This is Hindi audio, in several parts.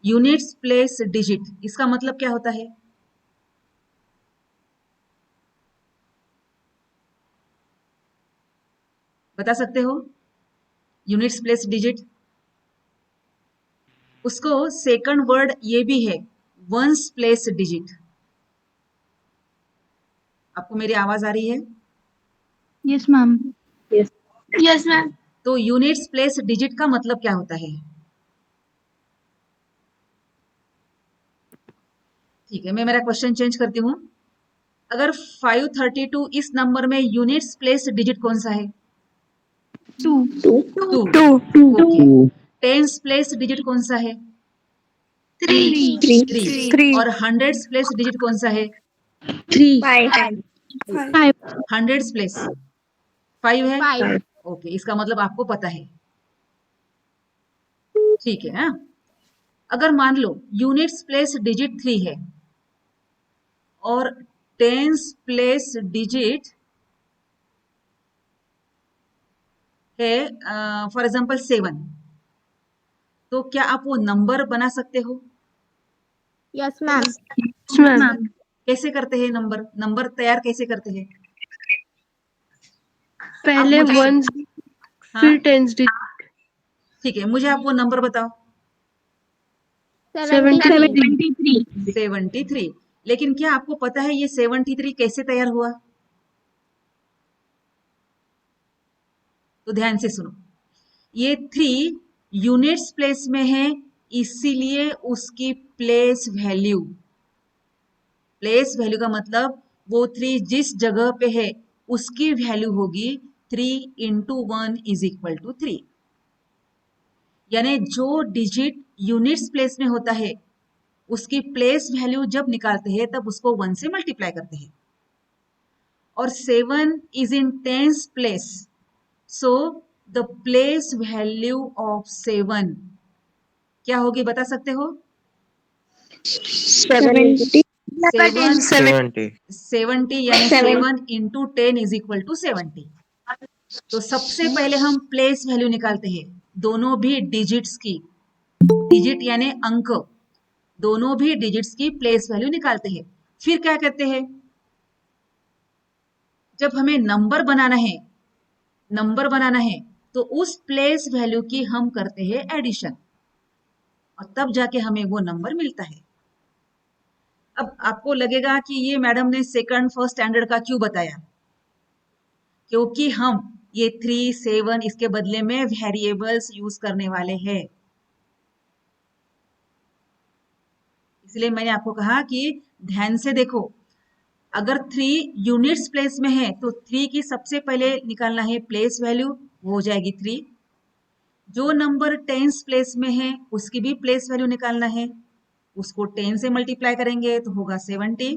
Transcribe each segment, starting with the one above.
यूनिट्स प्लेस डिजिट, इसका मतलब क्या होता है? बता सकते हो? यूनिट्स प्लेस डिजिट, उसको सेकंड वर्ड ये भी है, वंस प्लेस डिजिट। आपको मेरी आवाज आ रही है? Yes ma'am. Yes. Yes ma'am. तो यूनिट्स प्लेस डिजिट का मतलब क्या होता है? ठीक है, मैं मेरा क्वेश्चन चेंज करती हूँ। अगर 532 इस नंबर में यूनिट्स प्लेस डिजिट कौन सा है? 2 2। 2 ओके। टेंस प्लेस डिजिट कौन सा है? 3 3। और हंड्रेड्स प्लेस डिजिट कौन सा है? 5. 5 हंड्रेड्स प्लेस 5 है। 5 ओके, इसका मतलब आपको पता है। ठीक है। हाँ, अगर मान लो यूनिट्स प्लेस डिजिट 3 है और टेंस प्लेस डिजिट है फॉर एग्जांपल 7, तो क्या आप वो नंबर बना सकते हो? Yes ma'am. कैसे करते हैं? नंबर नंबर तैयार कैसे करते हैं? पहले मुझे- वंस हाँ फिर टेंस डिजिट। ठीक है, मुझे आप वो नंबर बताओ। 73 73। लेकिन क्या आपको पता है ये 73 कैसे तैयार हुआ? तो ध्यान से सुनो, ये 3 यूनिट्स प्लेस में है, इसीलिए उसकी प्लेस वैल्यू, प्लेस वैल्यू का मतलब वो 3 जिस जगह पे है उसकी वैल्यू होगी 3 इंटू 1 इज इक्वल टू 3। यानी जो डिजिट यूनिट्स प्लेस में होता है उसकी प्लेस वैल्यू जब निकालते हैं तब उसको 1 से मल्टीप्लाई करते हैं। और 7 is in tens place, so the place value of 7 क्या होगी बता सकते हो? 70. 70 यानी 7 इंटू 10 इज इक्वल टू 70। तो सबसे पहले हम प्लेस वैल्यू निकालते हैं, दोनों भी डिजिट्स की, डिजिट यानी अंक, दोनों भी डिजिट्स की प्लेस वैल्यू निकालते हैं। फिर क्या करते हैं? जब हमें नंबर बनाना है, नंबर बनाना है तो उस प्लेस वैल्यू की हम करते हैं एडिशन, और तब जाके हमें वो नंबर मिलता है। अब आपको लगेगा कि ये मैडम ने सेकंड फर्स्ट स्टैंडर्ड का क्यों बताया? क्योंकि हम ये 3 7 इसके बदले में वेरिएबल्स यूज करने वाले हैं, इसलिए मैंने आपको कहा कि ध्यान से देखो। अगर 3 यूनिट्स प्लेस में है तो 3 की सबसे पहले निकालना है प्लेस वैल्यू, वो हो जाएगी 3। जो नंबर टेंस प्लेस में है उसकी भी प्लेस वैल्यू निकालना है, उसको 10 से मल्टीप्लाई करेंगे तो होगा 70।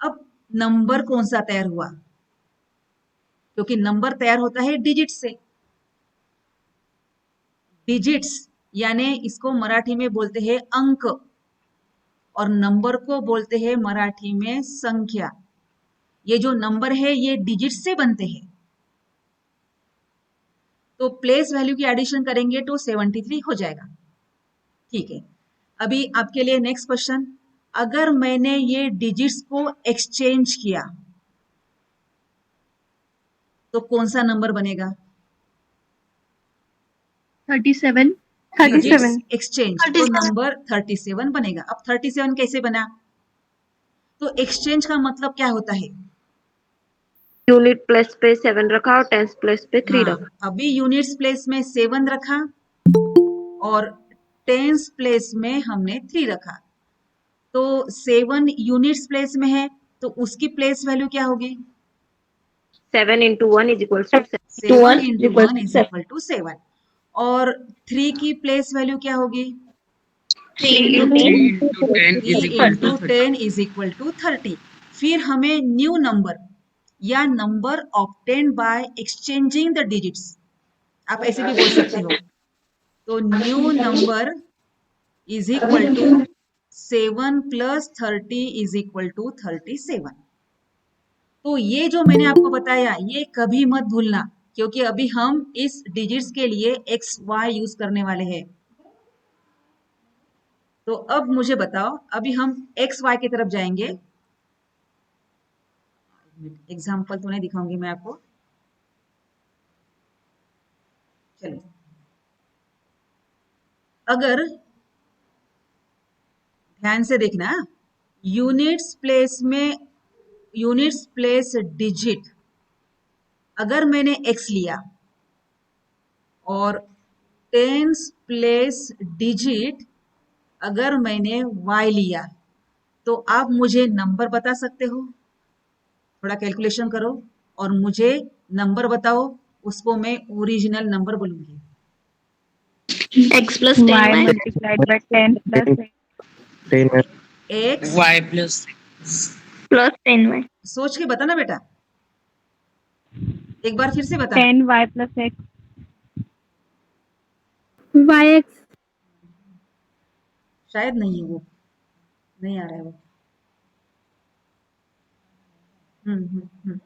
अब नंबर कौन सा तैयार हुआ? क्योंकि नंबर तैयार होता है डिजिट से। डिजिट्स यानी इसको मराठी में बोलते हैं अंक, और नंबर को बोलते हैं मराठी में संख्या। ये जो नंबर है ये डिजिट से बनते हैं, तो प्लेस वैल्यू की एडिशन करेंगे तो 73 हो जाएगा। ठीक है, अभी आपके लिए नेक्स्ट क्वेश्चन, अगर मैंने ये डिजिट्स को एक्सचेंज किया तो कौन सा नंबर बनेगा? 37 डिजिट्स एक्सचेंज तो नंबर 37 बनेगा। अब 37 कैसे बना? तो एक्सचेंज का मतलब क्या होता है? यूनिट प्लेस पे 7 रखा और टेंस प्लेस पे 3 हाँ, रखा. अभी यूनिट्स प्लेस में 7 रखा और टेंस प्लेस में हमने 3 रखा, तो 7 यूनिट्स प्लेस में है तो उसकी प्लेस वैल्यू क्या होगी? 7 into 1 is equals to 7. 7 into 1 is equal to 7। और 3 की प्लेस वैल्यू क्या होगी? 3 into 3 into 10 is equal to 30। फिर हमें न्यू नंबर या number obtain by exchanging the digits, आप ऐसे भी बोल सकते हो। तो new number is equal to 7 plus 30 is equal to 37। तो ये जो मैंने आपको बताया ये कभी मत भूलना, क्योंकि अभी हम इस डिजिट्स के लिए एक्स वाई यूज करने वाले हैं। तो अब मुझे बताओ, अभी हम एक्स वाई की तरफ जाएंगे। एग्जाम्पल तो नहीं दिखाऊंगी मैं आपको, चलो। अगर ध्यान से देखना, यूनिट्स प्लेस में, यूनिट्स प्लेस डिजिट अगर मैंने x लिया और टेंस प्लेस डिजिट अगर मैंने y लिया, तो आप मुझे नंबर बता सकते हो? थोड़ा कैलकुलेशन करो और मुझे नंबर बताओ, उसको मैं ओरिजिनल नंबर बोलूंगी। X plus Y 10y multiplied by 10 plus x y plus plus 10y. सोच के बताना बेटा, एक बार फिर से बता। 10y plus x. yx. शायद नहीं है, वो नहीं आ रहा है वो। हम्म।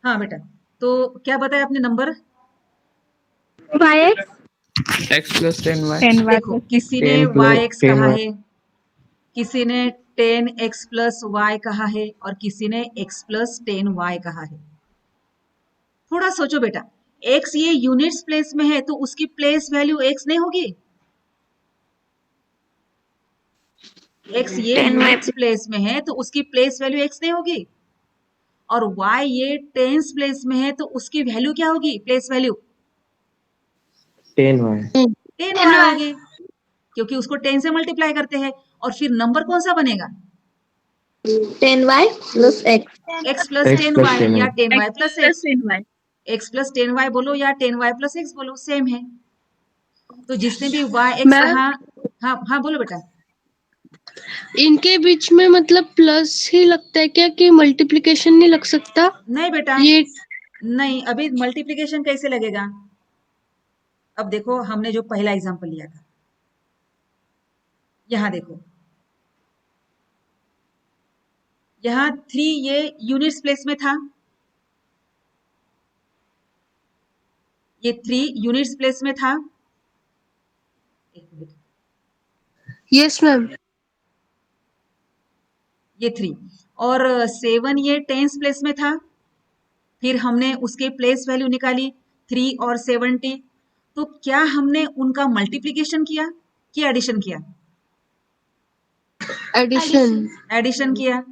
हाँ बेटा, तो क्या बताया आपने number? yx. x plus 10y 10y देखो, plus 6. किसी ने 10 plus yx कहा 10y है, किसी ने 10x प्लस y कहा है और किसी ने x प्लस 10y कहा है। थोड़ा सोचो बेटा, x ये यूनिट्स प्लेस में है तो उसकी प्लेस वैल्यू x नहीं होगी? x ये 10y यूनिट्स प्लेस में है तो उसकी प्लेस वैल्यू x नहीं होगी? और y ये टेंस प्लेस में है तो उसकी वैल्यू क्या होगी, प्लेस वैल्यू? 10y 10y होगी, क्योंकि उसको 10 से मल्टीप्लाई करते हैं। और फिर नंबर कौन सा बनेगा? 10y plus x. x plus X 10y plus 10y या 10y plus plus x। 10y. x plus 10y बोलो या 10y प्लस x बोलो, सेम है। तो जिसने भी y x मैम, कहा, हाँ हाँ बोलो बेटा। इनके बीच में मतलब प्लस ही लगता है क्या कि मल्टीप्लिकेशन नहीं लग सकता? नहीं बेटा, ये नहीं, अभी मल्टीप्लिकेशन कैसे लगेगा? अब देखो, हमने जो पहला एग्जांपल लिया था, यहां देखो, यहां 3 ये यूनिट्स प्लेस में था, ये 3 यूनिट्स प्लेस में था। एक मिनट, यस मैम. ये 3 और 7 ये टेंस प्लेस में था। फिर हमने उसके प्लेस वैल्यू निकाली 3 और 70। तो क्या हमने उनका मल्टीप्लिकेशन किया कि एडिशन किया? एडिशन. एडिशन किया।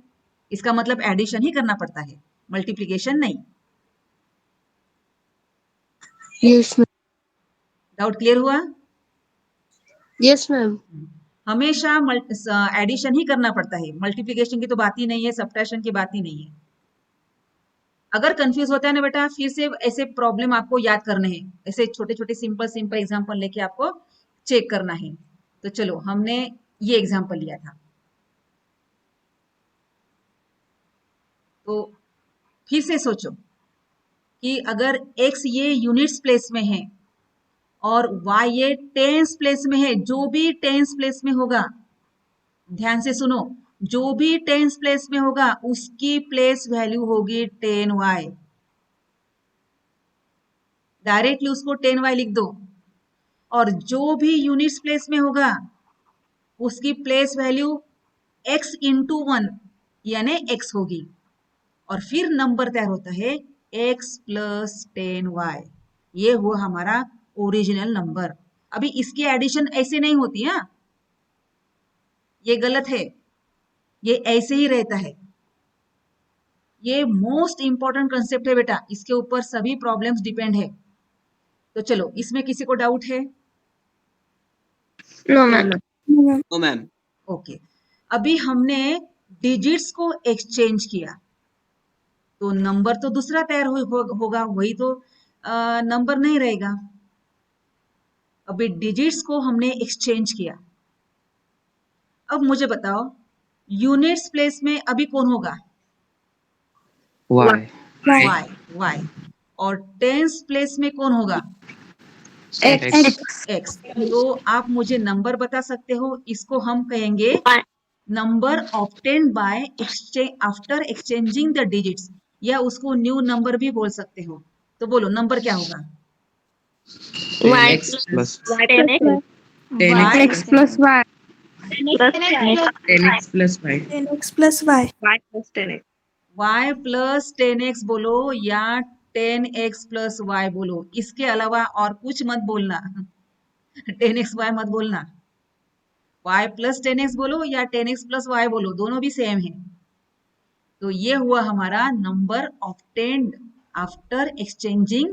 इसका मतलब एडिशन ही करना पड़ता है, मल्टीप्लिकेशन नहीं। Yes ma'am. डाउट क्लियर हुआ? Yes ma'am. हमेशा एडिशन ही करना पड़ता है, मल्टीप्लिकेशन की तो बात ही नहीं है, सब्ट्रैक्शन की बात ही नहीं है। अगर कंफ्यूज होता है ना बेटा, फिर से ऐसे प्रॉब्लम आपको याद करने हैं, ऐसे छोटे छोटे सिंपल सिंपल एग्जांपल लेके आपको चेक करना है। तो चलो, हमने ये एग्जांपल लिया था, तो फिर से सोचो कि अगर x ये यूनिट्स प्लेस में है और y ये टेंस प्लेस में है, जो भी टेंस प्लेस में होगा, ध्यान से सुनो, जो भी टेंस प्लेस में होगा उसकी प्लेस वैल्यू होगी 10y। डायरेक्टली उसको 10y लिख दो। और जो भी यूनिट्स प्लेस में होगा उसकी प्लेस वैल्यू x इंटू 1 यानी x होगी। और फिर नंबर तैयार होता है x प्लस 10y। ये हुआ हमारा ओरिजिनल नंबर। अभी इसकी एडिशन ऐसे नहीं होती, हाँ, ये गलत है, ये ऐसे ही रहता है। ये मोस्ट इंपॉर्टेंट कंसेप्ट है बेटा, इसके ऊपर सभी प्रॉब्लम्स डिपेंड है। तो चलो, इसमें किसी को डाउट है? No ma'am. ओ मैम ओके, अभी हमने डिजिट्स को एक्सचेंज किया तो नंबर तो दूसरा तैयार होगा, वही तो नंबर नहीं रहेगा। अभी डिजिट्स को हमने एक्सचेंज किया। अब मुझे बताओ, यूनिट्स प्लेस में अभी कौन होगा? y y। और टेंस प्लेस में कौन होगा? X. x। तो आप मुझे नंबर बता सकते हो, इसको हम कहेंगे Y. Number obtained by after exchanging the digits, या उसको न्यू नंबर भी बोल सकते हो। तो बोलो, नंबर क्या होगा? 10x plus y plus 10 10x X plus Y. plus 10x plus y. 10x plus y. y plus 10x. y plus 10x बोलो या 10x प्लस y बोलो, इसके अलावा और कुछ मत बोलना। 10x y मत बोलना, y प्लस 10x बोलो या 10x प्लस y बोलो, दोनों भी सेम है। तो ये हुआ हमारा number obtained after exchanging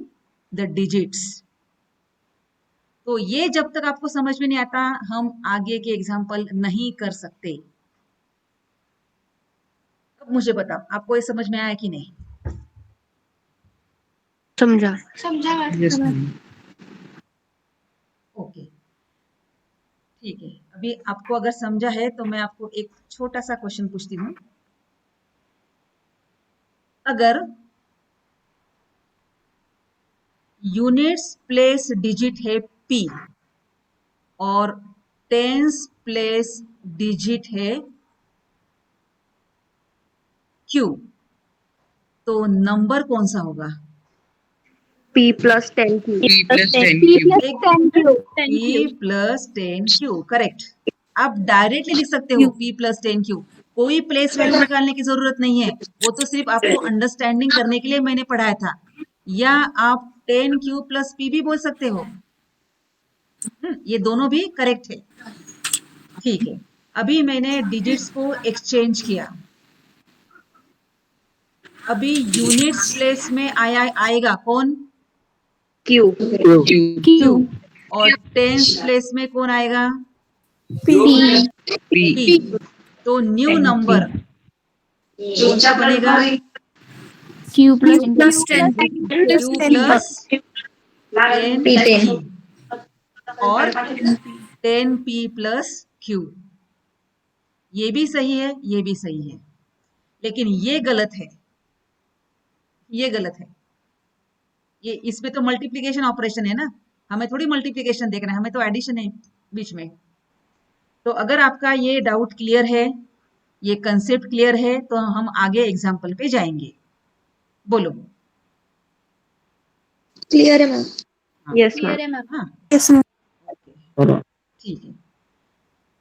the digits. तो ये जब तक आपको समझ में नहीं आता, हम आगे के एग्जाम्पल नहीं कर सकते। अब मुझे बताओ, आपको ये समझ में आया कि नहीं? समझा। Yes, ma'am. ओके, ठीक है। अभी आपको अगर समझा है तो मैं आपको एक छोटा सा क्वेश्चन पूछती हूँ। अगर यूनिट्स प्लेस डिजिट है p और टेंस प्लेस डिजिट है q, तो नंबर कौन सा होगा? p plus 10q. P plus 10q. p plus 10q, correct. आप डायरेक्टली लिख सकते हो p प्लस 10q, कोई प्लेस वैल्यू निकालने की जरूरत नहीं है, वो तो सिर्फ आपको अंडरस्टैंडिंग करने के लिए मैंने पढ़ाया था। या आप 10q प्लस p भी बोल सकते हो, ये दोनों भी करेक्ट है। ठीक है, अभी मैंने डिजिट्स को एक्सचेंज किया। अभी यूनिट्स प्लेस में आएगा कौन? q. q। और टेंस प्लेस में कौन आएगा? P. p। तो न्यू नंबर कौन सा बनेगा? Q plus plus 10. q plus 10p और 10p प्लस q। ये भी सही है, ये भी सही है, लेकिन ये गलत है, ये गलत है। ये इसमें तो मल्टीप्लिकेशन ऑपरेशन है ना, हमें थोड़ी मल्टीप्लिकेशन देखना है, हमें तो एडिशन है बीच में। तो अगर आपका ये डाउट क्लियर है, ये कंसेप्ट क्लियर है, तो हम आगे एग्जाम्पल पे जाएंगे। बोलो। क्लियर है मैम? Yes ma'am. हाँ, Yes, ma'am. ठीक है।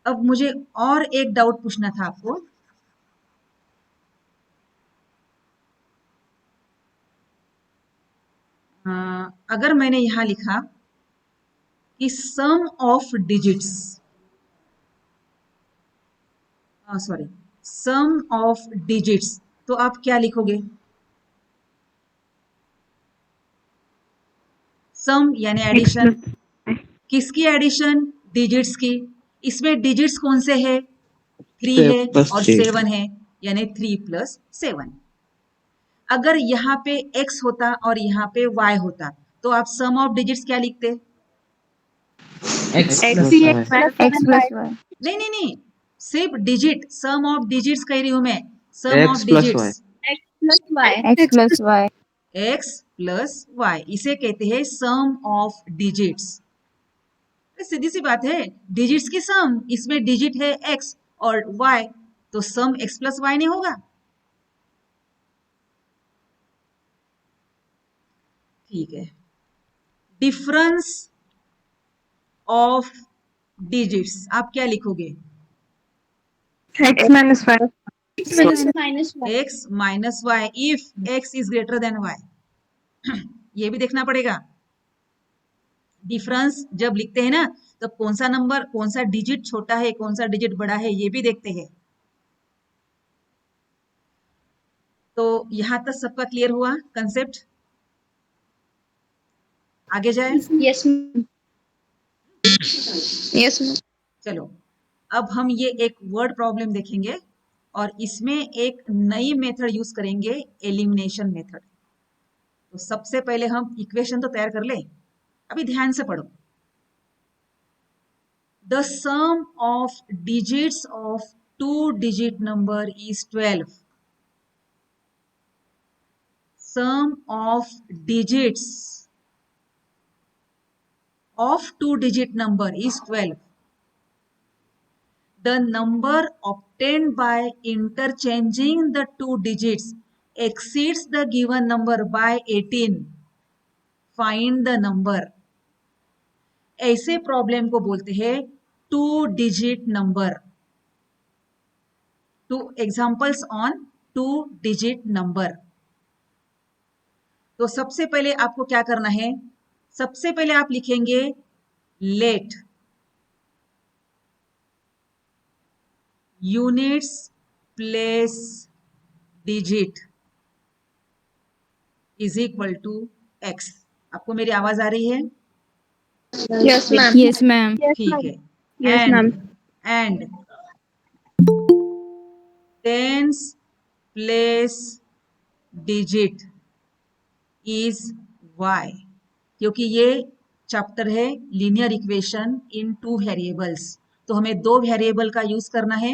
अब मुझे और एक डाउट पूछना था आपको। अगर मैंने यहां लिखा कि sum of digits, sorry, sum of digits, तो आप क्या लिखोगे? सम यानी एडिशन। किसकी एडिशन? डिजिट्स की। इसमें डिजिट्स कौन से है? 3 है और 7 है, यानी 3 प्लस 7। अगर यहाँ पे x होता और यहाँ पे y होता, तो आप सम ऑफ डिजिट्स क्या लिखते? X plus y. X plus Y. नहीं नहीं नहीं, सिर्फ डिजिट, सम ऑफ डिजिट्स कह रही हूं मैं, sum of X plus digits. X plus Y. x plus y, इसे कहते हैं सम ऑफ डिजिट्स। सीधी सी बात है, डिजिट्स की सम, इसमें डिजिट है x और y, तो सम x प्लस y नहीं होगा? ठीक है। डिफरेंस ऑफ डिजिट्स आप क्या लिखोगे? X minus Y. x minus y if x is greater than y। ये भी देखना पड़ेगा। डिफरेंस जब लिखते हैं ना, तो कौन सा नंबर, कौन सा डिजिट छोटा है, कौन सा डिजिट बड़ा है, ये भी देखते हैं। तो यहां तक सबका क्लियर हुआ कंसेप्ट? आगे जाए? Yes yes ma'am. चलो, अब हम ये एक वर्ड प्रॉब्लम देखेंगे और इसमें एक नई मेथड यूज करेंगे, एलिमिनेशन मेथड। तो सबसे पहले हम इक्वेशन तो तैयार कर ले, अभी ध्यान से पढ़ो। The sum of digits of 2 digit number is 12। Sum of digits of 2 digit number is 12. The number obtained by interchanging the 2 digits exceeds the given number by 18. Find the number. ऐसे प्रॉब्लम को बोलते हैं 2 digit number. 2 examples on 2 digit number. तो सबसे पहले आपको क्या करना है, सबसे पहले आप लिखेंगे let units place digit is equal to x. आपको मेरी आवाज आ रही है? Yes, ma'am. Yes, ma'am. ठीक है। Yes, ma'am. And tense place digit is y, क्योंकि ये चैप्टर है लीनियर इक्वेशन इन 2 वेरिएबल्स, तो हमें 2 वेरिएबल का यूज करना है।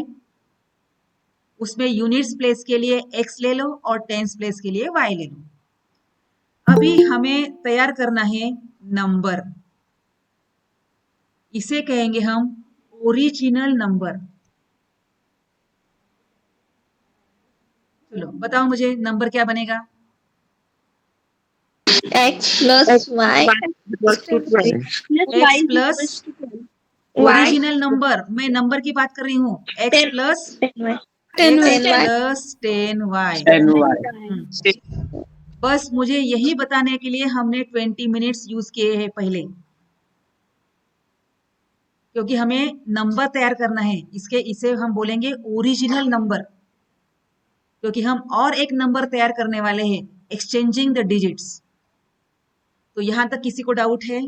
उसमें यूनिट्स प्लेस के लिए x ले लो और टेंस प्लेस के लिए y ले लो। अभी हमें तैयार करना है नंबर, इसे कहेंगे हम ओरिजिनल नंबर। चलो बताओ मुझे नंबर क्या बनेगा? X plus Y equals to 12. x plus original number, मैं नंबर की बात कर रही हूँ, x plus 10y. Plus 10y। 10y. बस मुझे यही बताने के लिए हमने 20 मिनट्स यूज किए हैं पहले, क्योंकि हमें नंबर तैयार करना है। इसे हम बोलेंगे ओरिजिनल नंबर, क्योंकि हम और एक नंबर तैयार करने वाले हैं, एक्सचेंजिंग द डिजिट्स। तो यहां तक किसी को डाउट है?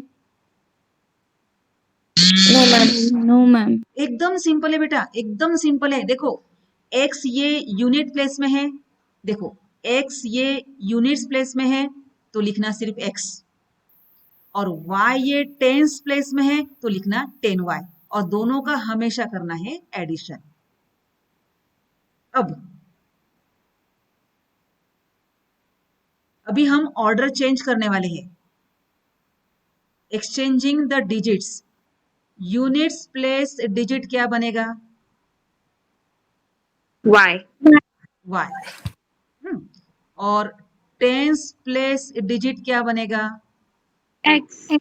No, ma'am. No, ma'am. एकदम सिंपल है बेटा, एकदम सिंपल है। देखो x ये यूनिट प्लेस में है, देखो x ये यूनिट्स प्लेस में है तो लिखना सिर्फ x, और y ये टेंस प्लेस में है तो लिखना 10y, और दोनों का हमेशा करना है एडिशन। अभी हम ऑर्डर चेंज करने वाले हैं, exchanging the digits. Units place digit क्या बनेगा? Y. y। और टेंस प्लेस डिजिट क्या बनेगा? X.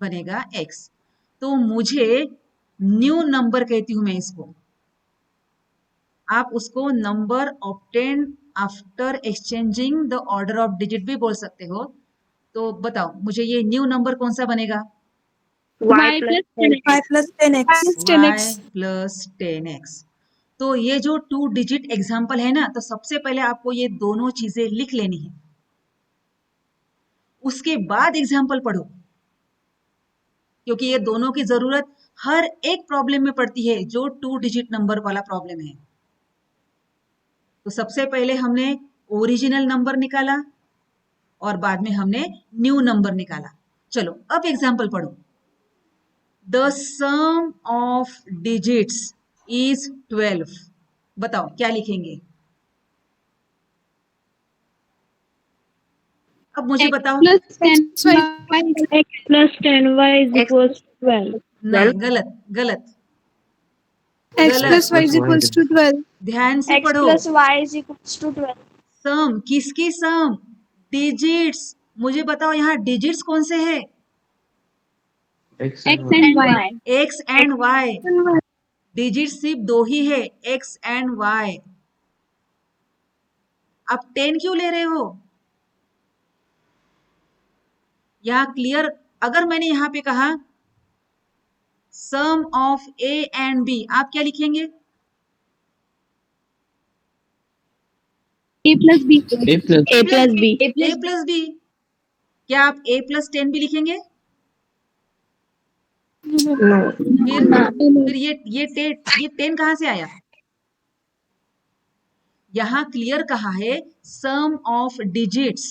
बनेगा x। तो मुझे न्यू नंबर कहती हूं मैं इसको, आप उसको number obtain after exchanging the order of digit भी बोल सकते हो। तो बताओ मुझे ये न्यू नंबर कौन सा बनेगा? Y plus 10. Y plus 10x. y plus 10x। तो ये जो 2 डिजिट एग्जाम्पल है ना, तो सबसे पहले आपको ये दोनों चीजें लिख लेनी है, उसके बाद एग्जाम्पल पढ़ो, क्योंकि ये दोनों की जरूरत हर एक प्रॉब्लम में पड़ती है जो 2 डिजिट नंबर वाला प्रॉब्लम है। तो सबसे पहले हमने ओरिजिनल नंबर निकाला और बाद में हमने न्यू नंबर निकाला। चलो अब एग्जाम्पल पढ़ो। The sum of digits is 12। बताओ क्या लिखेंगे? अब मुझे बताओ। X plus 10y is equals to 12. नहीं, गलत गलत X गलत। plus y is equals to 12. ध्यान से पढ़ो। y is equals to 12. सम किसकी सम? डिजिट्स। मुझे बताओ यहाँ डिजिट्स कौन से है? X and y. X and y. Digit सिर्फ 2 ही है, एक्स एंड वाई। आप 10 क्यों ले रहे हो? यहाँ क्लियर, अगर मैंने यहाँ पे कहा सम ऑफ ए एंड बी, आप क्या लिखेंगे? A plus b. A plus A plus b. A plus b. क्या आप ए प्लस 10 भी लिखेंगे? No. फिर ये 10 कहां से आया? यहां क्लियर कहा है सम ऑफ डिजिट्स,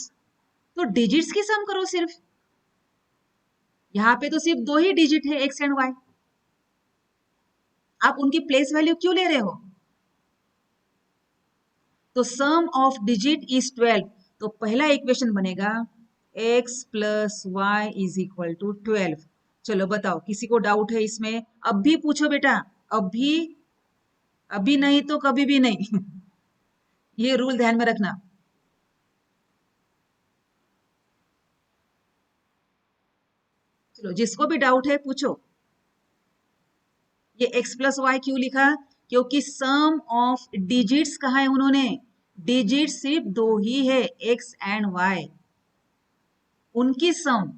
तो डिजिट्स की सम करो सिर्फ। यहां पे तो सिर्फ 2 ही डिजिट है, एक्स एंड वाई। आप उनकी प्लेस वैल्यू क्यों ले रहे हो? तो सम ऑफ डिजिट इज 12, तो पहला इक्वेशन बनेगा x plus y is equal to 12। चलो बताओ किसी को डाउट है इसमें? अब भी पूछो बेटा, अभी नहीं तो कभी भी नहीं। ये रूल ध्यान में रखना। चलो जिसको भी डाउट है पूछो। ये x प्लस वाई क्यों लिखा? क्योंकि सम ऑफ डिजिट्स कहा है उन्होंने, डिजिट सिर्फ दो ही है, x एंड y, उनकी सम,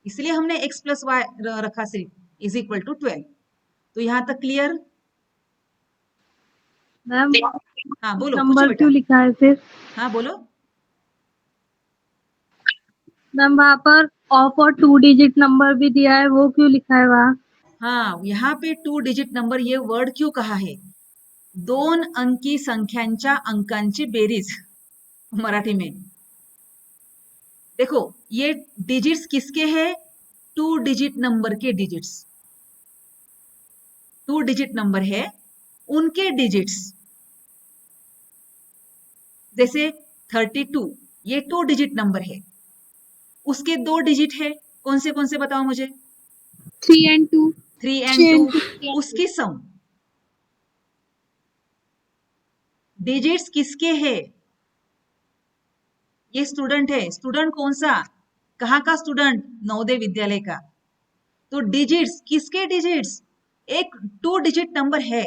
इसलिए हमने x प्लस वाई रखा सिर्फ, इज इक्वल टू 12। तो यहां तक क्लियर? मैम हाँ बोलो, पूछो नंबर बेटा। क्यों लिखा है फिर? हाँ बोलो। मैम वहाँ पर ऑफ और 2 डिजिट नंबर भी दिया है, वो क्यों लिखा है वहाँ? हाँ, यहाँ पे 2 डिजिट नंबर ये वर्ड क्यों कहा है? 2 अंकी संख्यांच्या अंकांची बेरीज, मराठी में। देखो ये डिजिट्स किसके हैं? 2 डिजिट नंबर के डिजिट्स, 2 डिजिट नंबर है उनके डिजिट्स। जैसे 32 ये 2 डिजिट नंबर है, उसके 2 डिजिट है, कौन से बताओ मुझे? 3 and 2. 3 and 2, उसकी सम। डिजिट्स किसके है? ये स्टूडेंट है, स्टूडेंट कौन सा, कहाँ का स्टूडेंट? नवोदय विद्यालय का। तो डिजिट्स किसके डिजिट्स? एक 2 डिजिट नंबर है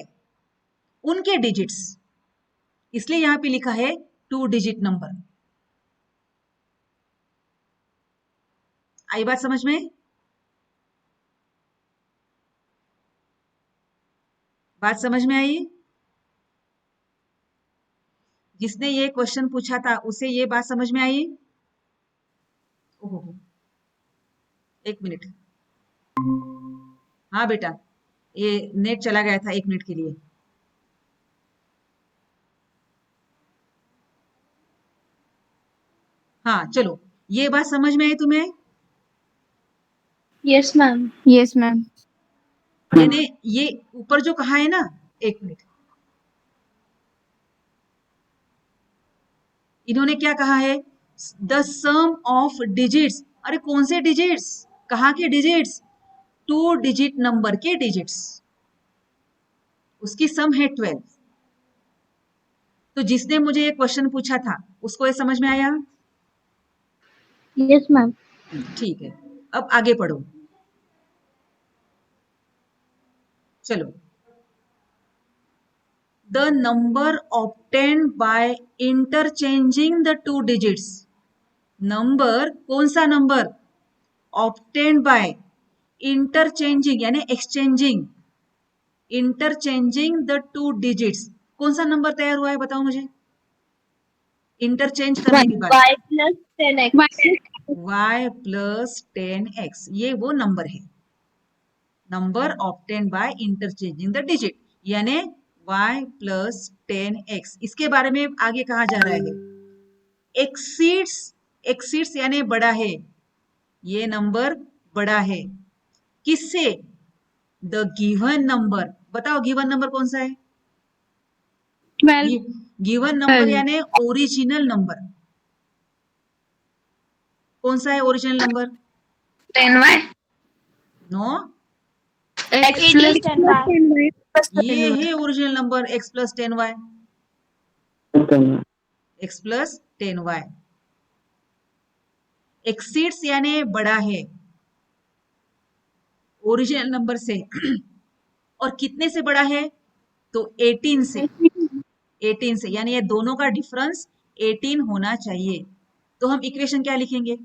उनके डिजिट्स, इसलिए यहां पे लिखा है 2 डिजिट नंबर। आई बात समझ में? बात समझ में आई? जिसने ये क्वेश्चन पूछा था उसे ये बात समझ में आई? ओहो, एक मिनट। हाँ बेटा, ये नेट चला गया था 1 मिनट के लिए। हाँ चलो, ये बात समझ में आई तुम्हें? Yes ma'am. Yes, ma'am. यानी ये ऊपर जो कहा है ना, 1 मिनट, इन्होंने क्या कहा है? The sum of digits. अरे कौन से डिजिट्स, कहाँ के डिजिट्स? 2 डिजिट नंबर के डिजिट्स, उसकी सम है 12। तो जिसने मुझे ये क्वेश्चन पूछा था उसको ये समझ में आया? Yes ma'am. ठीक है, अब आगे पढ़ो। चलो, the number obtained by interchanging the 2 digits। Number, कौन सा नंबर? obtained by interchanging यानी एक्सचेंजिंग, interchanging the 2 digits। कौन सा नंबर तैयार हुआ है बताओ मुझे? इंटरचेंज करने के बाद Y plus 10x। y plus 10x, ये वो नंबर है, number obtain by interchanging the digit, यानी y plus 10x। इसके बारे में आगे कहा जा रहा है, एक्सीड्स, एक्सीड्स यानी बड़ा है, ये नंबर बड़ा है, किससे? The given number. बताओ गिवन नंबर कौन सा है? 12। गिवन नंबर यानी ओरिजिनल नंबर, कौन सा है original number? 10y no, X plus 10y। ये है original number, x plus 10y, x plus 10y। Exceeds यानी बड़ा है ओरिजिनल नंबर से, और कितने से बड़ा है? तो 18 से, 18 से, यानी ये दोनों का डिफरेंस 18 होना चाहिए। तो हम इक्वेशन क्या लिखेंगे?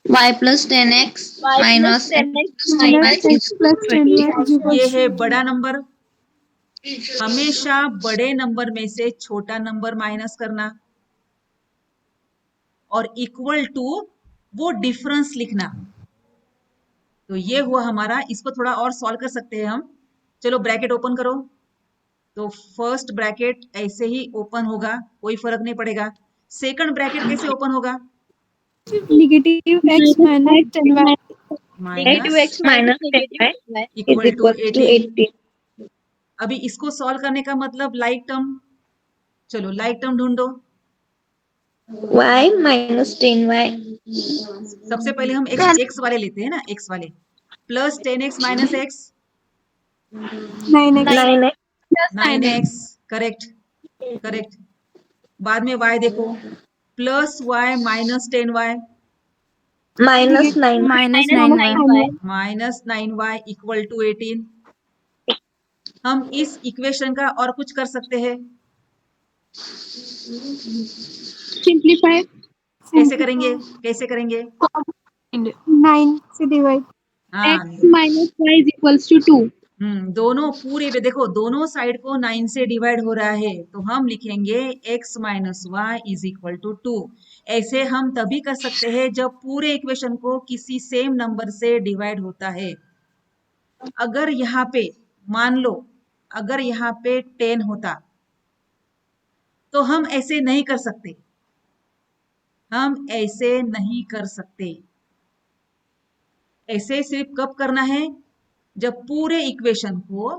y plus 10x minus X plus 10x ये है बड़ा नंबर, हमेशा बड़े नंबर में से छोटा नंबर माइनस करना और इक्वल टू वो डिफरेंस लिखना। तो ये हुआ हमारा, इसको थोड़ा और सॉल्व कर सकते हैं हम। चलो ब्रैकेट ओपन करो, तो फर्स्ट ब्रैकेट ऐसे ही ओपन होगा, कोई फर्क नहीं पड़ेगा। सेकंड ब्रैकेट कैसे ओपन होगा? negative x minus 10y minus minus 10y equal is to equal to 18। 18। अभी इसको सॉल्व करने का मतलब लाइक टर्म, चलो लाइक टर्म ढूंढो। y minus 10y सबसे पहले हम x वाले लेते हैं ना, x वाले, plus 10x minus x 9x 9x 9x, correct correct. बाद में y देखो, plus y minus 10y -9. -9y. -9y equal to 18। हम इस इक्वेशन का और कुछ कर सकते हैं। सिंप्लीफाई। कैसे करेंगे, कैसे करेंगे? 9 से डिवाइड। हाँ, x minus y is equals to 2. दोनों पूरे पे देखो, दोनों साइड को 9 से डिवाइड हो रहा है, तो हम लिखेंगे x minus y is equal to 2। ऐसे हम तभी कर सकते हैं जब पूरे इक्वेशन को किसी सेम नंबर से डिवाइड होता है। अगर यहाँ पे मान लो, अगर यहाँ पे 10 होता तो हम ऐसे नहीं कर सकते, हम ऐसे नहीं कर सकते। ऐसे सिर्फ कब करना है? जब पूरे इक्वेशन को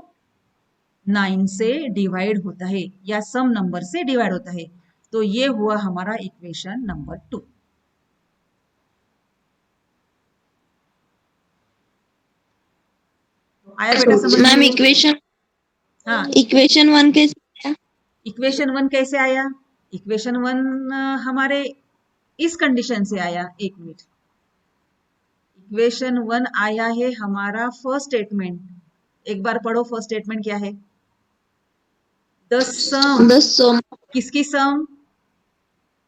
9 से डिवाइड होता है या सम नंबर से डिवाइड होता है। तो ये हुआ हमारा इक्वेशन नंबर 2। आया बेटा समझ मैम में? इक्वेशन हाँ, 1 कैसे? इक्वेशन 1 कैसे आया? इक्वेशन 1 हमारे इस कंडीशन से आया। एक मिनट, इक्वेशन 1 आया है हमारा फर्स्ट स्टेटमेंट। एक बार पढ़ो, फर्स्ट स्टेटमेंट क्या है? द सम, The sum किसकी sum?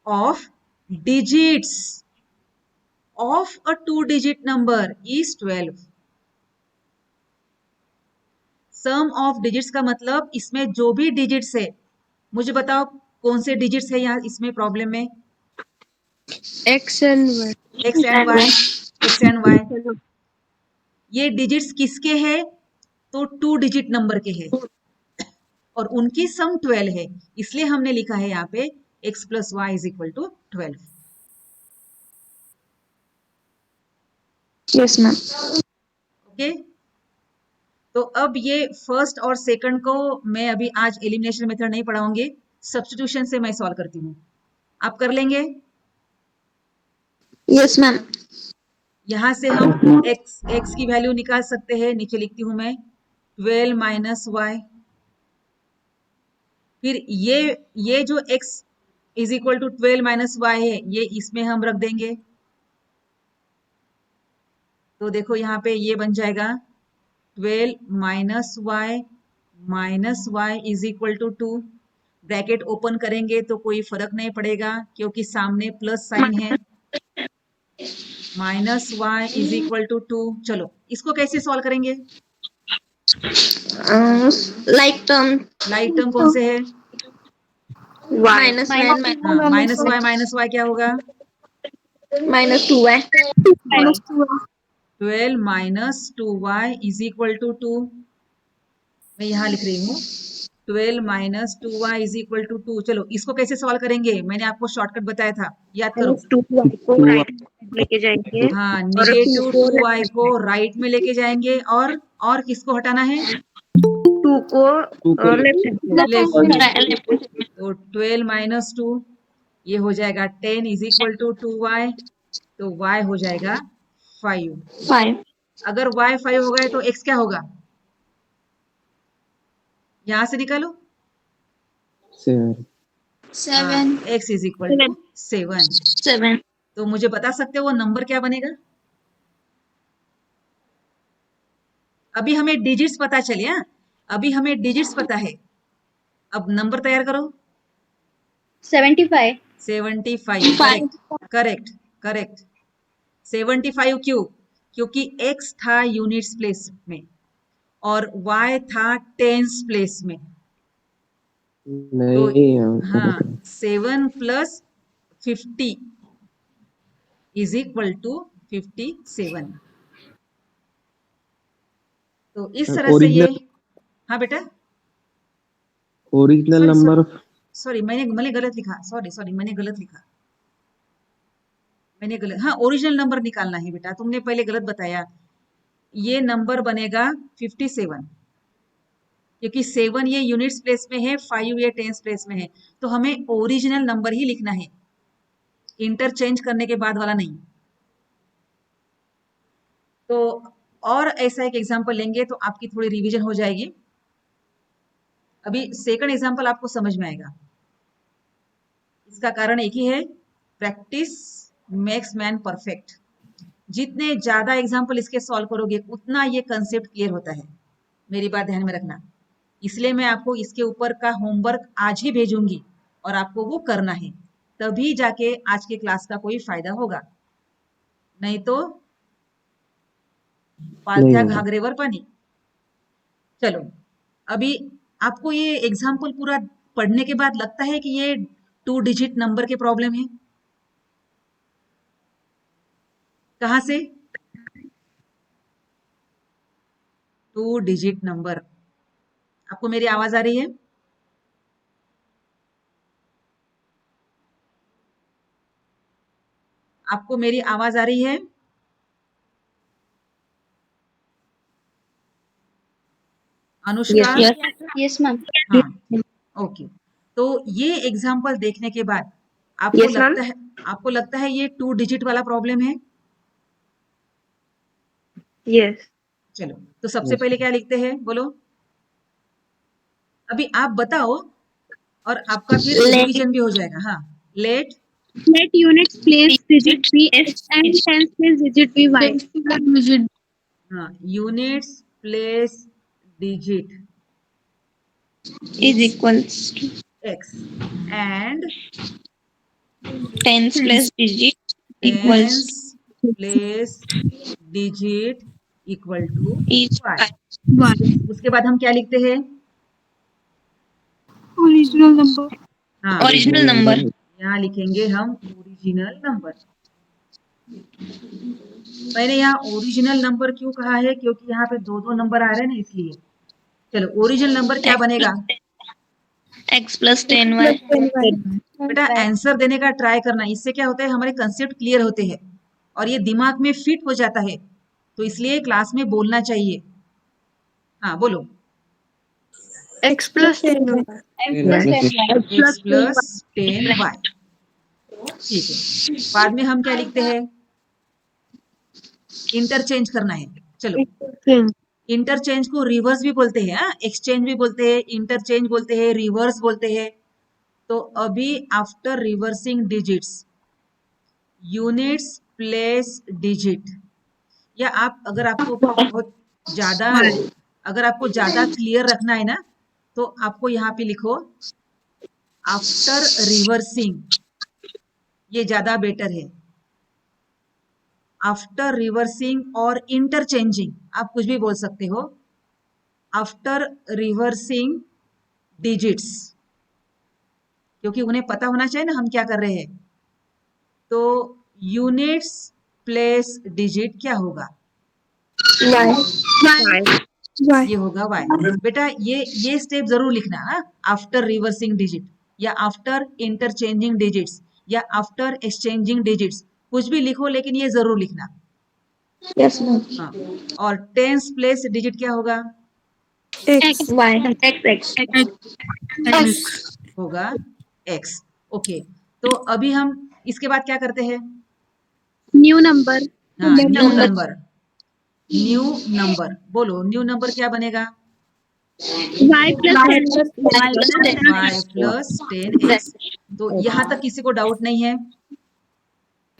Of digits of a 2-digit number is 12। Sum of digits का मतलब इसमें जो भी डिजिट्स है, मुझे बताओ कौन से डिजिट्स है यहाँ इसमें प्रॉब्लम में? x and y. X and y, x and y. ये डिजिट्स किसके हैं? तो 2 डिजिट नंबर के हैं और उनकी सम 12 है, इसलिए हमने लिखा है यहाँ पे x plus y is equal to 12। Yes ma'am. Okay, तो अब ये फर्स्ट और सेकंड को मैं अभी आज एलिमिनेशन मेथड नहीं पढ़ाऊंगी, सब्स्टिट्यूशन से मैं सॉल्व करती हूँ। आप कर लेंगे? Yes ma'am. यहां से हम x की वैल्यू निकाल सकते हैं। नीचे लिखती हूं मैं 12 माइनस वाई। फिर ये जो x is equal to 12 minus y है, ये इसमें हम रख देंगे। तो देखो यहाँ पे ये बन जाएगा 12 minus y is equal to 2। Bracket open करेंगे तो कोई फर्क नहीं पड़ेगा क्योंकि सामने प्लस साइन है। Minus y is equal to 2। चलो इसको कैसे सॉल्व करेंगे? लाइक टर्म लाइक टर्म कौन से है? माइनस हाँ, माइनस वाई क्या होगा? -2y। -2y. 12 minus 2y is equal to 2। मैं यहाँ लिख रही हूँ 12 minus 2y is equal to 2। चलो इसको कैसे सॉल्व करेंगे? मैंने आपको शॉर्टकट बताया था, याद करो। -2y को राइट लेके जाएंगे हाँ, और निगेटिव 2y को राइट में लेके जाएंगे और किसको हटाना है? 2 को लेफ्ट में। लेफ्ट। तो 12 माइनस 2 ये हो जाएगा 10 इज इक्वल टू 2y। तो y हो जाएगा 5। 5 अगर y 5 हो गए तो x क्या होगा? यहां से निकालो। 7. x is equal to 7। 7 तो मुझे बता सकते हो वो नंबर क्या बनेगा? अभी हमें डिजिट्स पता चले। हाँ, अभी हमें डिजिट्स पता है। अब नंबर तैयार करो। 75. 75। Correct correct. 75 क्यों? क्योंकि x था यूनिट्स प्लेस में और y था टेंस प्लेस में। तो हाँ, 7 प्लस 50 इज इक्वल टू 57। तो इस तरह से ये, हाँ बेटा, ओरिजिनल नंबर। सॉरी मैंने गलत लिखा। सॉरी मैंने गलत लिखा। हाँ, ओरिजिनल नंबर निकालना है बेटा, तुमने पहले गलत बताया। ये नंबर बनेगा 57 क्योंकि 7 ये यूनिट्स प्लेस में है, 5 ये टेंस प्लेस में है। तो हमें ओरिजिनल नंबर ही लिखना है, इंटरचेंज करने के बाद वाला नहीं। तो और ऐसा एक एग्जांपल लेंगे तो आपकी थोड़ी रिवीजन हो जाएगी। अभी सेकंड एग्जांपल आपको समझ में आएगा। इसका कारण एक ही है, प्रैक्टिस मेक्स मैन परफेक्ट। जितने ज्यादा एग्जाम्पल इसके सॉल्व करोगे उतना ये कंसेप्ट क्लियर होता है, मेरी बात ध्यान में रखना। इसलिए मैं आपको इसके ऊपर का होमवर्क आज ही भेजूंगी और आपको वो करना है, तभी जाके आज के क्लास का कोई फायदा होगा, नहीं तो पालथ्या घागरेवर पानी। चलो, अभी आपको ये एग्जाम्पल पूरा पढ़ने के बाद लगता है कि ये 2 डिजिट नंबर के प्रॉब्लम है? कहां से? 2 डिजिट नंबर। आपको मेरी आवाज आ रही है? आपको मेरी आवाज आ रही है? अनुष्का? Yes, ma'am. हाँ, ओके। तो ये एग्जाम्पल देखने के बाद आपको Yes, ma'am. लगता है ये 2 डिजिट वाला प्रॉब्लम है? Yes. चलो, तो सबसे पहले क्या लिखते हैं बोलो? अभी आप बताओ और आपका फिर रिवीजन भी हो जाएगा। हाँ, late Let units place digit be x and tens place digit be y. Digit. हाँ, units place digit Is equals to x and tens plus digit equals tens place digit equal to is y। उसके बाद हम क्या लिखते हैं? Original number. हाँ, original number. यहाँ लिखेंगे हम ओरिजिनल नंबर। मैंने यहाँ ओरिजिनल नंबर क्यों कहा है? क्योंकि यहाँ पे 2 नंबर आ रहे हैं ना, इसलिए। चलो, ओरिजिनल नंबर क्या बनेगा? X plus 10y. बेटा आंसर देने का ट्राई करना, इससे क्या होता है हमारे कंसेप्ट क्लियर होते हैं और ये दिमाग में फिट हो जाता है, तो इसलिए क्लास में बोलना चाहिए। हाँ, बोलो। X plus 10y. x plus 10y। ठीक है, बाद में हम क्या लिखते हैं? इंटरचेंज करना है। चलो, इंटरचेंज को रिवर्स भी बोलते हैं, एक्सचेंज भी बोलते हैं, इंटरचेंज बोलते हैं, रिवर्स बोलते हैं। तो अभी after reversing digits, units place digit, या आप अगर आपको बहुत ज्यादा क्लियर रखना है ना, तो आपको यहाँ पे लिखो आफ्टर रिवर्सिंग, ये ज्यादा बेटर है। आफ्टर रिवर्सिंग और इंटरचेंजिंग, आप कुछ भी बोल सकते हो। आफ्टर रिवर्सिंग डिजिट्स, क्योंकि उन्हें पता होना चाहिए ना हम क्या कर रहे हैं। तो यूनिट्स प्लेस डिजिट क्या होगा? ये होगा y। बेटा ये स्टेप जरूर लिखना, आफ्टर रिवर्सिंग डिजिट या आफ्टर इंटरचेंजिंग डिजिट्स या आफ्टर एक्सचेंजिंग डिजिट्स, कुछ भी लिखो लेकिन ये जरूर लिखना। Yes, ma'am. हाँ, और टेंस प्लेस डिजिट क्या होगा? X. Y. X. होगा x। ओके, तो अभी हम इसके बाद क्या करते हैं? New number. हाँ, न्यू नंबर। न्यू नंबर बोलो, न्यू नंबर क्या बनेगा? Y plus y plus 10x। तो यहाँ तक किसी को डाउट नहीं है?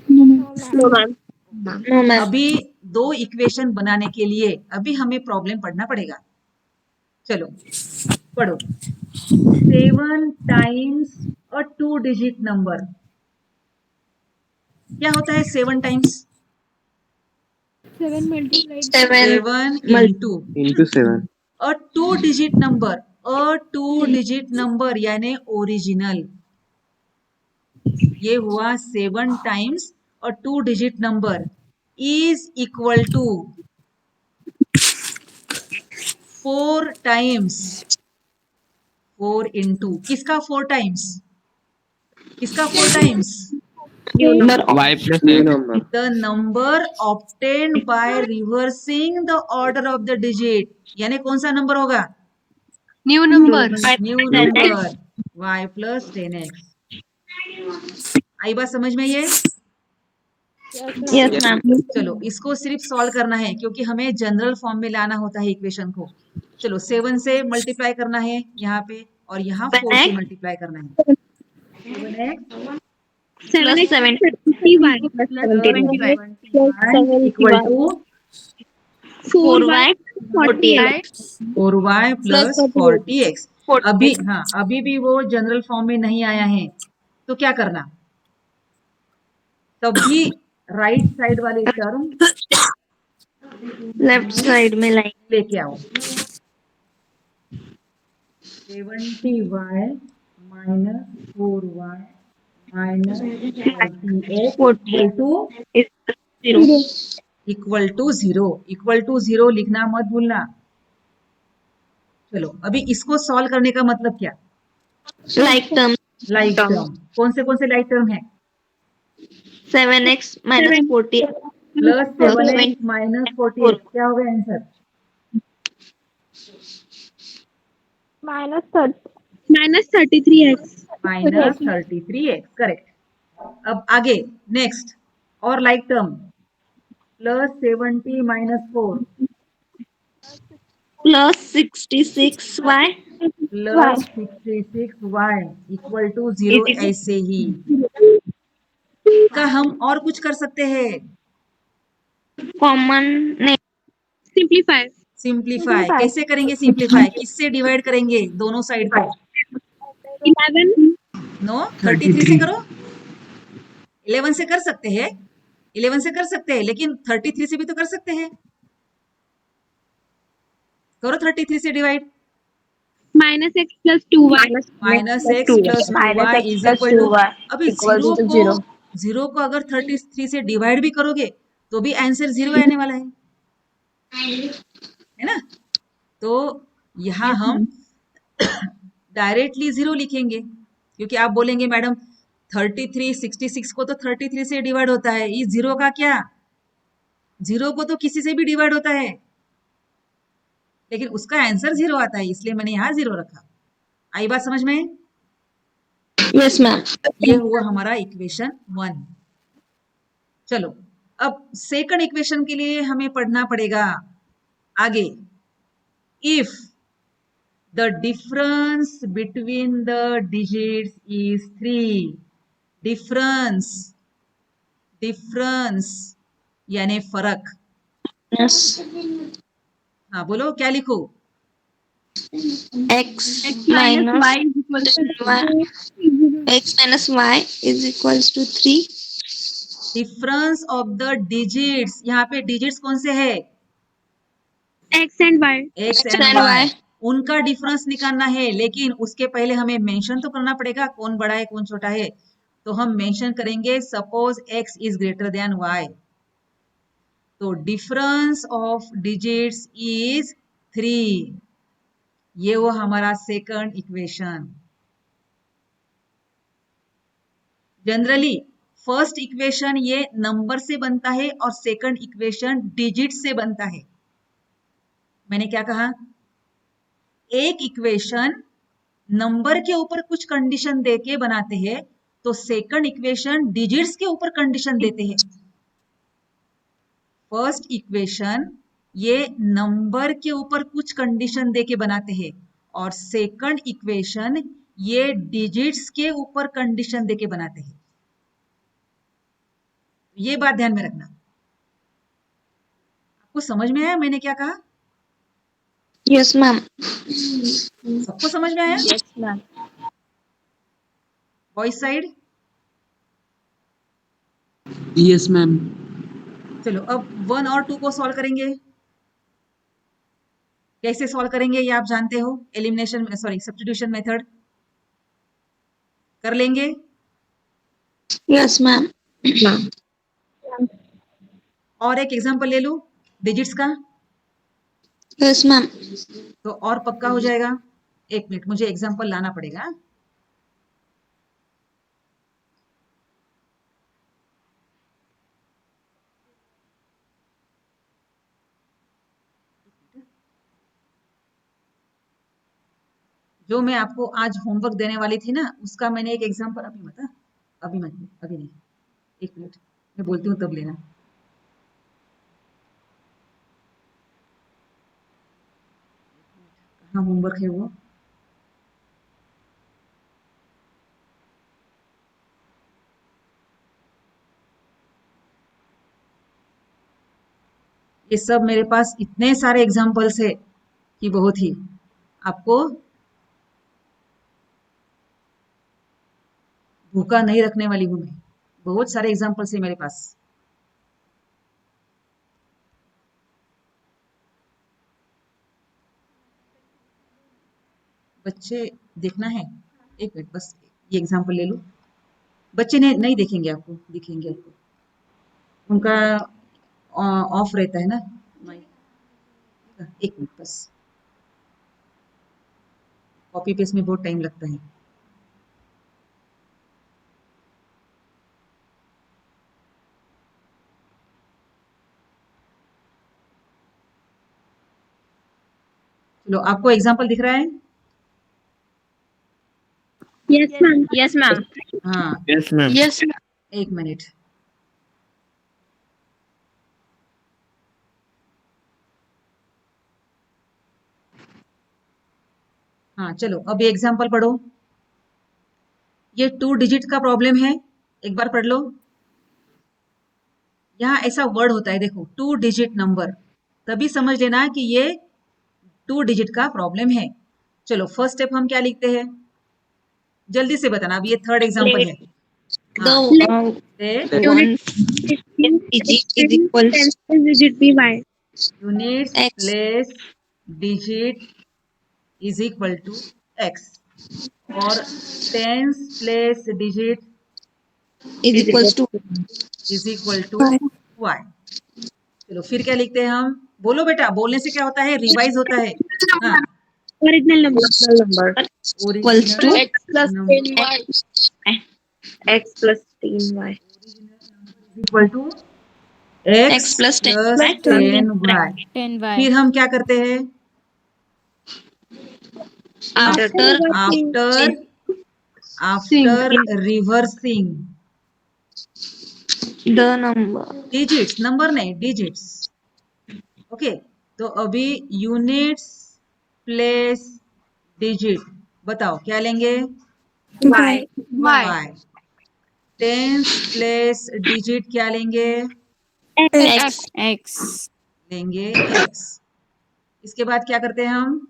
No, ma'am. No, ma'am. अभी 2 इक्वेशन बनाने के लिए अभी हमें प्रॉब्लम पढ़ना पड़ेगा। चलो पढ़ो। 7 टाइम्स अ 2 डिजिट नंबर। क्या होता है 7 times? 7 multiplied. 7. 7 into 7. A 2 digit number, a 2 digit number यानी ओरिजिनल। ये हुआ 7 times a 2 digit number is equal to 4 times 4 into किसका 4 टाइम्स? किसका 4 times? Y plus new number. The number obtained by reversing the order of the digit, यानी कौन सा नंबर होगा? New number. New number y plus 10x। आई बात समझ में ये? Yes, ma'am. चलो, इसको सिर्फ सॉल्व करना है क्योंकि हमें जनरल फॉर्म में लाना होता है इक्वेशन को। चलो, 7 से मल्टीप्लाई करना है यहाँ पे और यहाँ 4 से मल्टीप्लाई करना है। 7x 70y. 7 equal to 4y 48 4y plus 40x। 40. अभी हाँ, अभी भी वो जनरल फॉर्म में नहीं आया है, तो क्या करना, सभी राइट साइड वाले टर्म लेफ्ट साइड में लाइन लेके आओ। 70y minus 4y minus 40x equal to 0। Equal to 0 लिखना मत भूलना। चलो अभी इसको सॉल्व करने का मतलब क्या, लाइक टर्म लाइक टर्म। कौन से लाइक टर्म है, 7x minus 40 plus Plus 7x minus 40x, क्या होगा answer, minus 33x minus 33x, correct. अब आगे नेक्स्ट और like term, plus 70 minus 4 plus 66y plus 66y equal to 0। ऐसे ही का हम और कुछ कर सकते हैं, common नहीं simplify सिंप्लीफाई। कैसे करेंगे सिंप्लीफाई, किससे डिवाइड करेंगे दोनों साइड को, 11 नो 33 से करो। 11 से कर सकते हैं, 11 से कर सकते हैं, लेकिन 33 से भी तो कर सकते हैं। करो 33 से divide, minus x plus 2y minus x plus 2y is equal to, अभी जीरो को अगर 33 से डिवाइड भी करोगे तो भी आंसर 0 आने वाला है ना। तो यहाँ हम डायरेक्टली 0 लिखेंगे, क्योंकि आप बोलेंगे मैडम 33 66 को तो 33 से डिवाइड होता है, इस 0 का क्या, 0 को तो किसी से भी डिवाइड होता है, लेकिन उसका आंसर 0 आता है, इसलिए मैंने यहाँ 0 रखा। आई बात समझ में, yes मैम ये हुआ हमारा इक्वेशन 1। चलो अब सेकंड इक्वेशन के लिए हमें पढ़ना पड़ेगा आगे। If the difference between the digits is 3, difference, difference यानी फर्क। yes हाँ बोलो क्या लिखो, x minus y is equal to y x minus y is equals to 3 difference of the digits, यहाँ पे डिजिट्स कौन से है, x and y x x and and y, y उनका डिफरेंस निकालना है, लेकिन उसके पहले हमें मेंशन तो करना पड़ेगा कौन बड़ा है कौन छोटा है। तो हम मेंशन करेंगे suppose x is greater than y, तो डिफरेंस ऑफ डिजिट्स इज 3, ये वो हमारा second equation. Generally first equation ये नंबर से बनता है और सेकंड इक्वेशन डिजिट से बनता है। मैंने क्या कहा, एक इक्वेशन नंबर के ऊपर कुछ कंडीशन देके बनाते हैं, तो सेकंड इक्वेशन डिजिट्स के ऊपर कंडीशन देते हैं। फर्स्ट इक्वेशन ये नंबर के ऊपर कुछ कंडीशन देके बनाते हैं, और सेकंड इक्वेशन ये डिजिट्स के ऊपर कंडीशन देके बनाते हैं। ये बात ध्यान में रखना। आपको समझ में आया मैंने क्या कहा, yes मैम सबको समझ में आया, yes ma'am voice side. Yes, ma'am. चलो अब 1 और 2 को सॉल्व करेंगे। कैसे सॉल्व करेंगे ये आप जानते हो, एलिमिनेशन सॉरी सब्स्टिट्यूशन मेथड कर लेंगे। yes मैम और एक एग्जांपल ले लो डिजिट्स का, yes मैम तो और पक्का हो जाएगा। एक मिनट मुझे एग्जांपल लाना पड़ेगा। जो मैं आपको आज होमवर्क देने वाली थी ना, उसका मैंने एक एग्जांपल अभी नहीं, एक मिनट मैं बोलती हूँ तब लेना। कहाँ होमवर्क है वो, ये सब मेरे पास इतने सारे एग्जाम्पल्स है कि बहुत ही आपको भूखा नहीं रखने वाली हूं मैं। बहुत सारे एग्जाम्पल्स है मेरे पास। बच्चे देखना है, एक मिनट बस ये एग्जाम्पल ले लो। बच्चे ने नहीं देखेंगे, आपको दिखेंगे, आपको उनका ऑफ रहता है ना माइक। एक मिनट बस, कॉपी पेस्ट में बहुत टाइम लगता है। चलो, आपको एग्जाम्पल दिख रहा है? Yes, ma'am. Yes, ma'am. हाँ, Yes, ma'am. यस एक मिनट। हाँ चलो, अब ये एग्जाम्पल पढ़ो। ये 2 डिजिट का प्रॉब्लम है, एक बार पढ़ लो। यहाँ ऐसा वर्ड होता है, देखो 2 डिजिट नंबर, तभी समझ लेना कि ये 2 डिजिट का प्रॉब्लम है। चलो, फर्स्ट स्टेप हम क्या लिखते हैं, जल्दी से बताना। अब ये थर्ड एग्जाम्पल है। The हाँ, one digit is equals Tenth digit be y. Units X. Place digit is equal to X और tens place digit is equals to is equal to Y. चलो, फिर क्या लिखते हैं हम? बोलो बेटा, बोलने से क्या होता है, रिवाइज होता है। हाँ, Original number. Number equals to x plus 10y x plus 10y. Equal to x x plus 10 plus 10y। 10y. फिर हम क्या करते हैं, after after reversing the number digits, number नहीं डिजिट्स। ओके, तो अभी यूनिट्स प्लेस डिजिट बताओ क्या लेंगे? Y. Y. Tens place digit क्या लेंगे? x X. लेंगे एक्स। इसके बाद क्या करते हैं हम?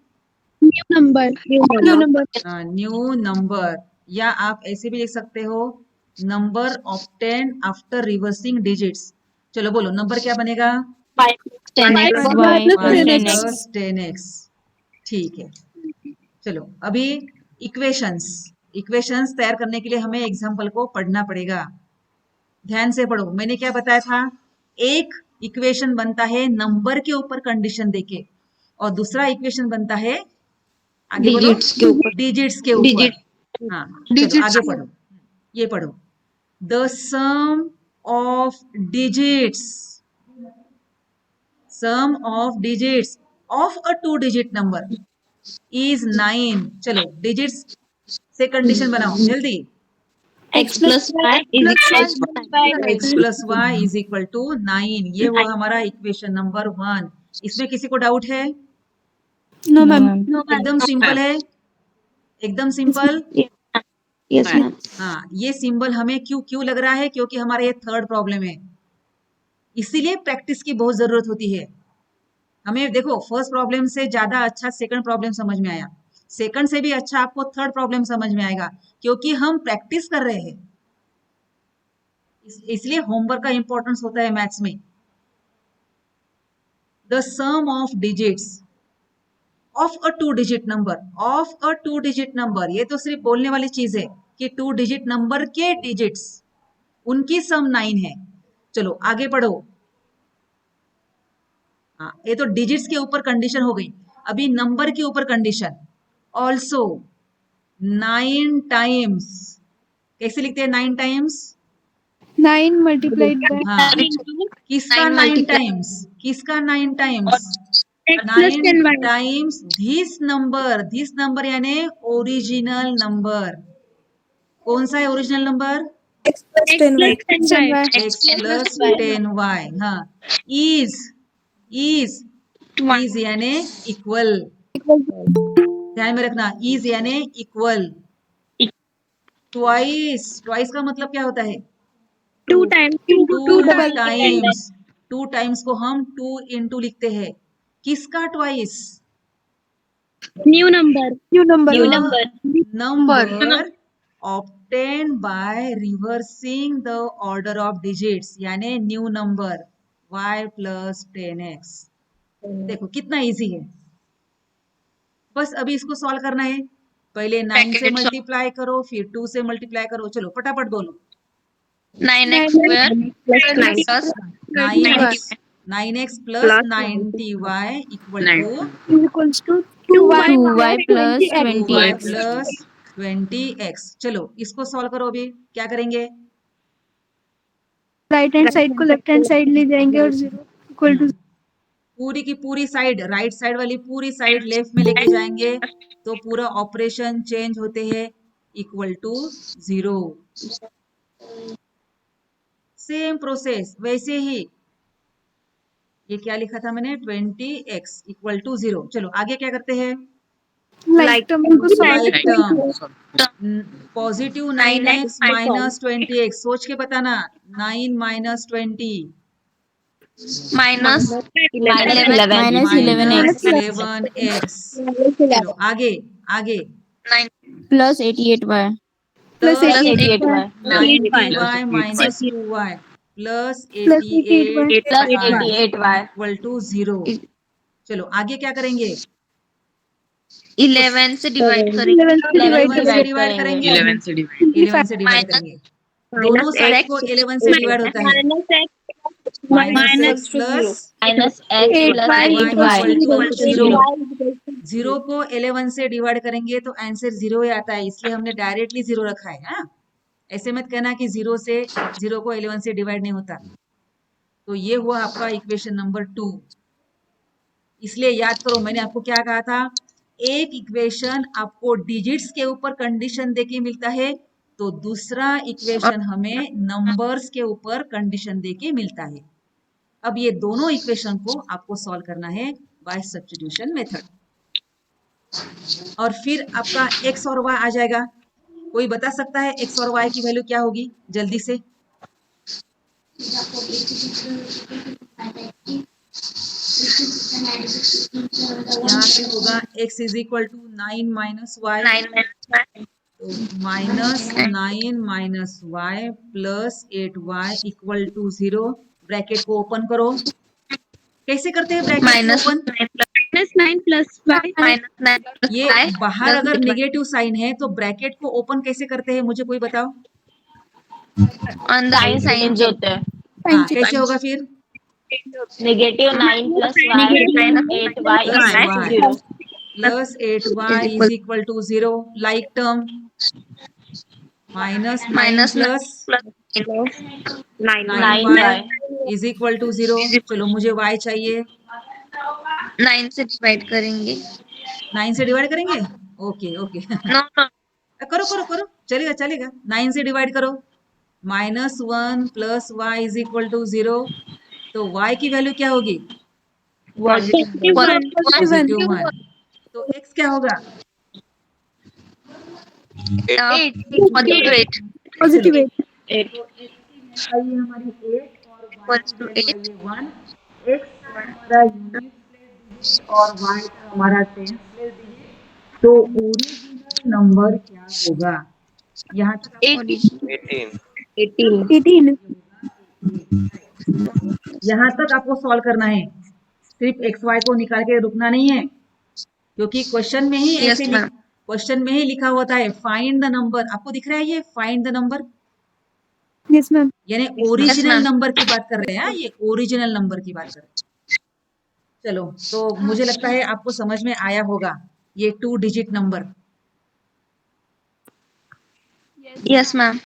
New number. New number. New number, या आप ऐसे भी लिख सकते हो, number obtain after reversing digits. चलो बोलो, नंबर क्या बनेगा? 10x Y plus plus 10x. 10x. 10x। ठीक है, चलो अभी इक्वेशंस तैयार करने के लिए हमें एग्जाम्पल को पढ़ना पड़ेगा। ध्यान से पढ़ो, मैंने क्या बताया था, एक इक्वेशन बनता है नंबर के ऊपर कंडीशन देके, और दूसरा इक्वेशन बनता है, आगे बोलो, digits के ऊपर डिजिट्स के ऊपर। Digit. हाँ चलो आगे पढ़ो, ये पढ़ो, the sum of digits of a 2 digit number is 9। चलो, डिजिट्स से कंडीशन बनाओ जल्दी। x plus y is equals to x plus y is equal to 9, ये हुआ हमारा इक्वेशन नंबर 1। इसमें किसी को डाउट है? No, ma'am. एकदम सिंपल है, एकदम सिंपल। yes ma'am हाँ, ये सिंबल हमें क्यों लग रहा है, क्योंकि हमारा ये थर्ड प्रॉब्लम है, इसीलिए प्रैक्टिस की बहुत जरूरत होती है हमें। देखो, फर्स्ट प्रॉब्लम से ज्यादा अच्छा सेकंड प्रॉब्लम समझ में आया, सेकंड से भी अच्छा आपको थर्ड प्रॉब्लम समझ में आएगा, क्योंकि हम प्रैक्टिस कर रहे हैं। इसलिए होमवर्क का इंपॉर्टेंस होता है मैथ्स में। The sum of digits of a 2 digit number, ये तो सिर्फ बोलने वाली चीज है कि 2 डिजिट नंबर के डिजिट्स, उनकी सम 9 है। चलो आगे पढ़ो। हाँ, ये तो डिजिट्स के ऊपर कंडीशन हो गई, अभी नंबर के ऊपर कंडीशन। ऑल्सो 9 टाइम्स, कैसे लिखते हैं 9 टाइम्स? 9 multiplied by हाँ, किसका 9 टाइम्स? किसका 9 times? X plus 9 10y. Times this number यानी ओरिजिनल नंबर। कौन सा है original number? X plus 10y. x plus 10y। हाँ, इज यानी इक्वल, ध्यान में रखना, इज यानी इक्वल। ट्वाइस का मतलब क्या होता है? 2 times. 2 टाइम्स। 2 टाइम्स को हम 2 into लिखते हैं, किसका twice? New number. New number. Number obtained by reversing the order of digits, यानी new number y plus 10x। देखो कितना इजी है। बस अभी इसको सॉल्व करना है। पहले 9 से मल्टीप्लाई करो, फिर 2 से मल्टीप्लाई करो। चलो फटाफट बोलो। 9x square plus 9x plus 90y equal to Equals to 2y plus 2y 20x. plus 20x। चलो इसको सॉल्व करो। अभी क्या करेंगे? राइट हैंड साइड को लेफ्ट हैंड साइड ले जाएंगे और 0 इक्वल टू पूरी की पूरी साइड, राइट साइड वाली पूरी साइड लेफ्ट में लेके जाएंगे तो पूरा ऑपरेशन चेंज होते हैं, इक्वल टू 0। सेम प्रोसेस वैसे ही। ये क्या लिखा था मैंने? 20x equal to 0। चलो आगे क्या करते हैं? लाइक टर्म को like term. Positive 9x minus 20x, सोच के बताना। 9 माइनस 20 minus माइनस 11x। चलो आगे आगे। Plus 88y. Plus plus 88y 90y minus 2y plus 88y equal to 0। चलो आगे क्या करेंगे? 11 से डिवाइड करेंगे। 11 से डिवाइड करेंगे। 11 से डिवाइड करेंगे। दोनों साइड को 11 से डिवाइड होता है। Minus x plus equal to 0। 0 को 11 से डिवाइड करेंगे तो आंसर 0 ही आता है, इसलिए हमने डायरेक्टली 0 रखा है। हाँ, ऐसे मत कहना कि 0 को 11 से डिवाइड नहीं होता। तो ये हुआ आपका इक्वेशन नंबर 2। इसलिए याद करो, मैंने आपको क्या कहा था? एक इक्वेशन आपको डिजिट्स के ऊपर कंडीशन देके मिलता है, तो दूसरा इक्वेशन हमें नंबर्स के ऊपर कंडीशन देके मिलता है। अब ये दोनों इक्वेशन को आपको सॉल्व करना है बाय सब्स्टिट्यूशन मेथड, और फिर आपका x और y आ जाएगा। कोई बता सकता है x और y की वैल्यू क्या होगी? जल्दी से। यहाँ पे होगा x is equal to 9 minus Y, तो minus 9 minus Y plus 8y equal to 0। Bracket को ओपन करो। कैसे करते हैं ब्रैकेट को ओपन? -9 प्लस y ये बाहर अगर नेगेटिव साइन है तो ब्रैकेट को ओपन कैसे करते हैं? मुझे कोई बताओ। ऑन द साइन जो होते हैं। हाँ, कैसे होगा फिर? Negative 9 plus y 8y plus 8y is equal to 0। Like term minus 9 plus 9y is equal to 0। चलो मुझे y चाहिए। 9 से डिवाइड करेंगे। 9 से डिवाइड करेंगे? ओके ओके नो करो करो करो, चलेगा चलेगा। 9 से डिवाइड करो। -1 plus y is equal to 0। तो y की वैल्यू क्या होगी? पॉजिटिव 1। तो x क्या होगा? पॉजिटिव 8 आइए हमारी 8 और y 1। x हमारा यूनिट प्लेस और y हमारा टेंस प्लेस डिजिट। तो ओरिजिनल नंबर क्या होगा? यहाँ तक 18 यहाँ तक आपको सॉल्व करना है। सिर्फ एक्स वाई को निकाल के रुकना नहीं है, क्योंकि क्वेश्चन में ही ऐसे क्वेश्चन में ही लिखा होता है फाइंड द नंबर। आपको दिख रहा है ये find the number, yes ma'am यानी ओरिजिनल नंबर की बात कर रहे हैं। ये ओरिजिनल नंबर की बात कर रहे हैं। चलो, तो मुझे लगता है आपको समझ में आया होगा ये 2 डिजिट नंबर। Yes ma'am.